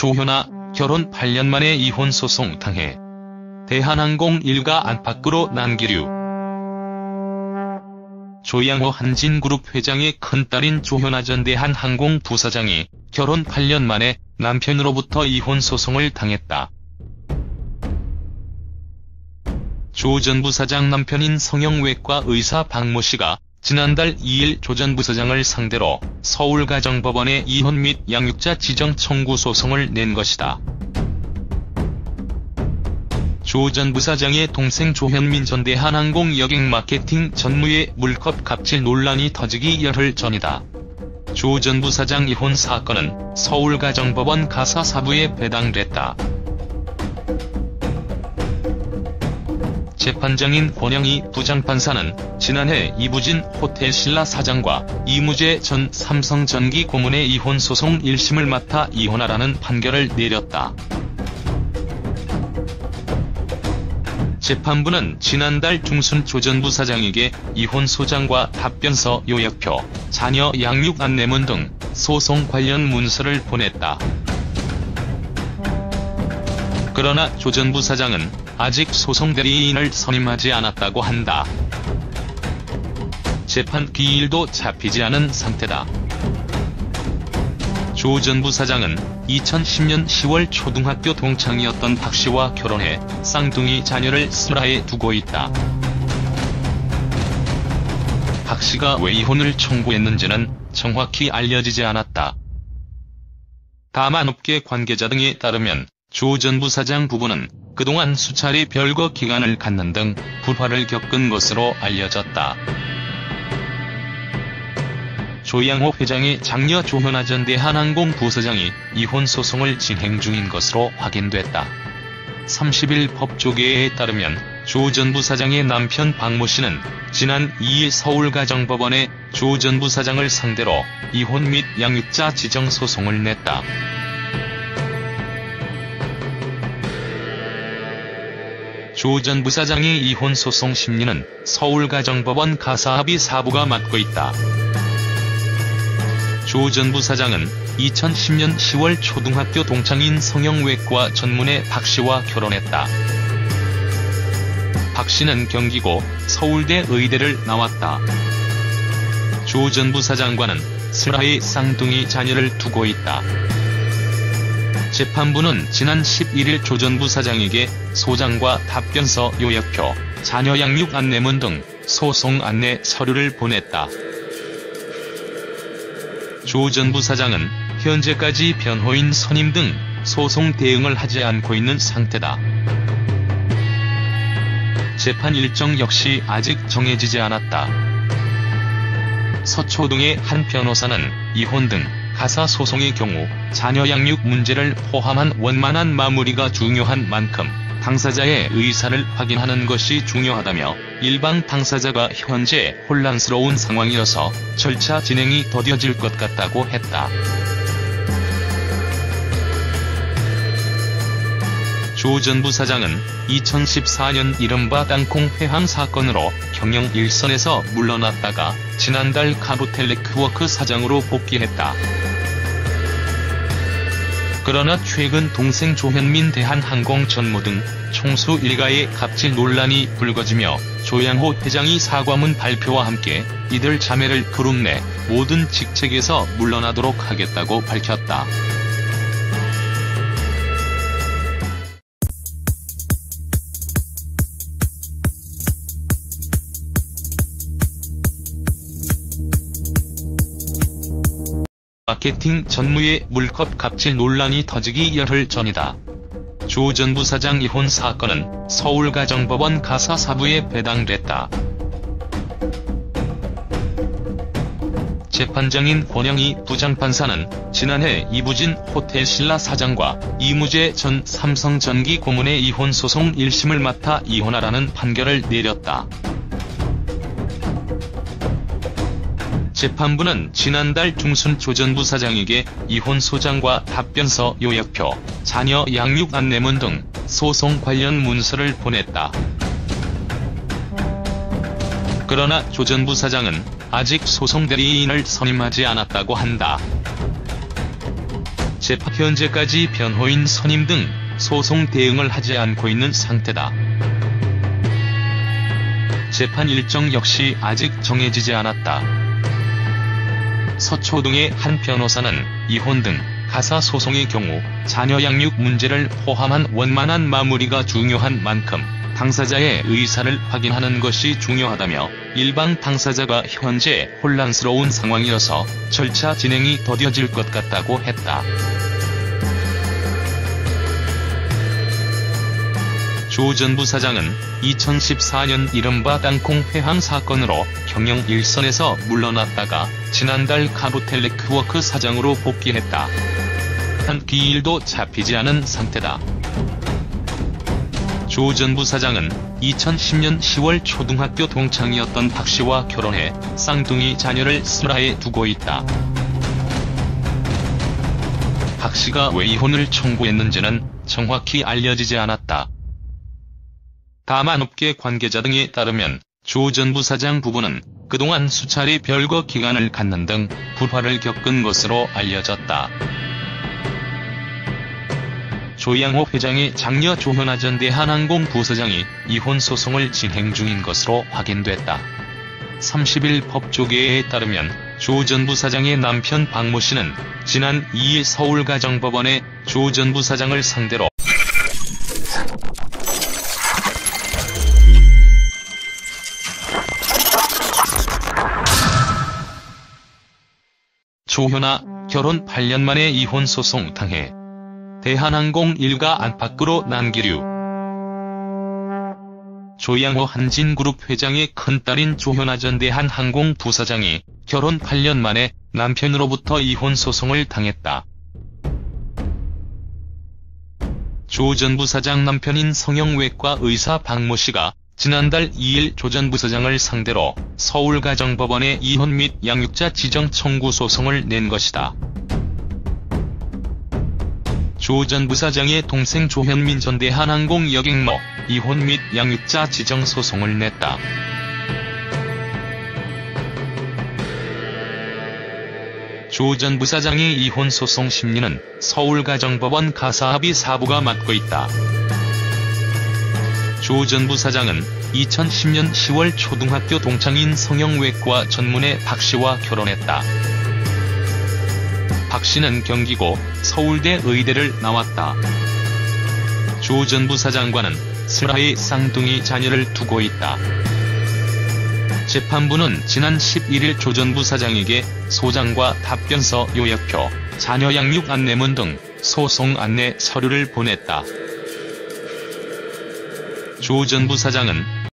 조현아, 결혼 8년 만에 이혼 소송 당해 대한항공 일가 안팎으로 난기류. 조양호 한진그룹 회장의 큰딸인 조현아 전 대한항공 부사장이 결혼 8년 만에 남편으로부터 이혼 소송을 당했다. 조 전 부사장 남편인 성형외과 의사 박모 씨가 지난달 2일 조 전 부사장을 상대로 서울가정법원에 이혼 및 양육자 지정 청구 소송을 낸 것이다. 조 전 부사장의 동생 조현민 전 대한항공 여객마케팅 전무의 물컵 갑질 논란이 터지기 열흘 전이다. 조 전 부사장 이혼 사건은 서울가정법원 가사사부에 배당됐다. 재판장인 권영희 부장판사는 지난해 이부진 호텔신라 사장과 이무재 전 삼성전기 고문의 이혼 소송 1심을 맡아 이혼하라는 판결을 내렸다. 재판부는 지난달 중순 조 전 부사장에게 이혼 소장과 답변서, 요약표, 자녀 양육 안내문 등 소송 관련 문서를 보냈다. 그러나 조 전 부사장은 아직 소송 대리인을 선임하지 않았다고 한다. 재판 기일도 잡히지 않은 상태다. 조 전 부사장은 2010년 10월 초등학교 동창이었던 박 씨와 결혼해 쌍둥이 자녀를 슬하에 두고 있다. 박 씨가 왜 이혼을 청구했는지는 정확히 알려지지 않았다. 다만 업계 관계자 등에 따르면 조 전 부사장 부부는 그동안 수차례 별거 기간을 갖는 등 불화를 겪은 것으로 알려졌다. 조양호 회장의 장녀 조현아 전 대한항공 부사장이 이혼 소송을 진행 중인 것으로 확인됐다. 30일 법조계에 따르면 조 전 부사장의 남편 박모 씨는 지난 2일 서울가정법원에 조 전 부사장을 상대로 이혼 및 양육자 지정 소송을 냈다. 조 전 부사장의 이혼 소송 심리는 서울가정법원 가사합의 사부가 맡고 있다. 조 전 부사장은 2010년 10월 초등학교 동창인 성형외과 전문의 박 씨와 결혼했다. 박 씨는 경기고 서울대 의대를 나왔다. 조 전 부사장과는 슬하에 쌍둥이 자녀를 두고 있다. 재판부는 지난 11일 조 전 부사장에게 소장과 답변서, 요약표, 자녀 양육 안내문 등 소송 안내 서류를 보냈다. 조 전 부사장은 현재까지 변호인 선임 등 소송 대응을 하지 않고 있는 상태다. 재판 일정 역시 아직 정해지지 않았다. 서초동의 한 변호사는 이혼 등 가사소송의 경우 자녀 양육 문제를 포함한 원만한 마무리가 중요한 만큼 당사자의 의사를 확인하는 것이 중요하다며 일반 당사자가 현재 혼란스러운 상황이어서 절차 진행이 더뎌질 것 같다고 했다. 조 전 부사장은 2014년 이른바 땅콩 회항 사건으로 경영 일선에서 물러났다가 지난달 카부텔네트워크 사장으로 복귀했다. 그러나 최근 동생 조현민 대한항공 전무 등 총수 일가의 갑질 논란이 불거지며 조양호 회장이 사과문 발표와 함께 이들 자매를 그룹 내 모든 직책에서 물러나도록 하겠다고 밝혔다. 마케팅 전무의 물컵 갑질 논란이 터지기 열흘 전이다. 조 전 부사장 이혼 사건은 서울가정법원 가사사부에 배당됐다. 재판장인 권영희 부장판사는 지난해 이부진 호텔신라 사장과 이무재 전 삼성전기 고문의 이혼 소송 1심을 맡아 이혼하라는 판결을 내렸다. 재판부는 지난달 중순 조 전 부사장에게 이혼 소장과 답변서, 요약표, 자녀 양육 안내문 등 소송 관련 문서를 보냈다. 그러나 조 전 부사장은 아직 소송 대리인을 선임하지 않았다고 한다. 재판 현재까지 변호인 선임 등 소송 대응을 하지 않고 있는 상태다. 재판 일정 역시 아직 정해지지 않았다. 서초동의 한 변호사는 이혼 등 가사소송의 경우 자녀 양육 문제를 포함한 원만한 마무리가 중요한 만큼 당사자의 의사를 확인하는 것이 중요하다며 일반 당사자가 현재 혼란스러운 상황이어서 절차 진행이 더뎌질 것 같다고 했다. 조 전 부사장은 2014년 이른바 땅콩 회항 사건으로 경영 일선에서 물러났다가 지난달 카루텔네트워크 사장으로 복귀했다. 한 기일도 잡히지 않은 상태다. 조 전 부사장은 2010년 10월 초등학교 동창이었던 박씨와 결혼해 쌍둥이 자녀를 슬하에 두고 있다. 박씨가 왜 이혼을 청구했는지는 정확히 알려지지 않았다. 다만 업계 관계자 등에 따르면 조 전 부사장 부부는 그동안 수차례 별거 기간을 갖는 등 불화를 겪은 것으로 알려졌다. 조양호 회장의 장녀 조현아 전 대한항공 부사장이 이혼 소송을 진행 중인 것으로 확인됐다. 30일 법조계에 따르면 조 전 부사장의 남편 박모 씨는 지난 2일 서울가정법원에 조 전 부사장을 상대로 조현아, 결혼 8년 만에 이혼 소송 당해 대한항공 일가 안팎으로 난기류. 조양호 한진그룹 회장의 큰딸인 조현아 전 대한항공 부사장이 결혼 8년 만에 남편으로부터 이혼 소송을 당했다. 조 전 부사장 남편인 성형외과 의사 박모 씨가 지난달 2일 조 전 부사장을 상대로 서울가정법원에 이혼 및 양육자 지정 청구 소송을 낸 것이다. 조 전 부사장의 동생 조현민 전 대한항공 여객모 이혼 및 양육자 지정 소송을 냈다. 조 전 부사장의 이혼 소송 심리는 서울가정법원 가사합의 사부가 맡고 있다. 조 전 부사장은 2010년 10월 초등학교 동창인 성형외과 전문의 박씨와 결혼했다. 박씨는 경기고 서울대 의대를 나왔다. 조 전 부사장과는 슬하에 쌍둥이 자녀를 두고 있다. 재판부는 지난 11일 조 전 부사장에게 소장과 답변서 요약표, 자녀 양육 안내문 등 소송 안내 서류를 보냈다. 조 전 부사장은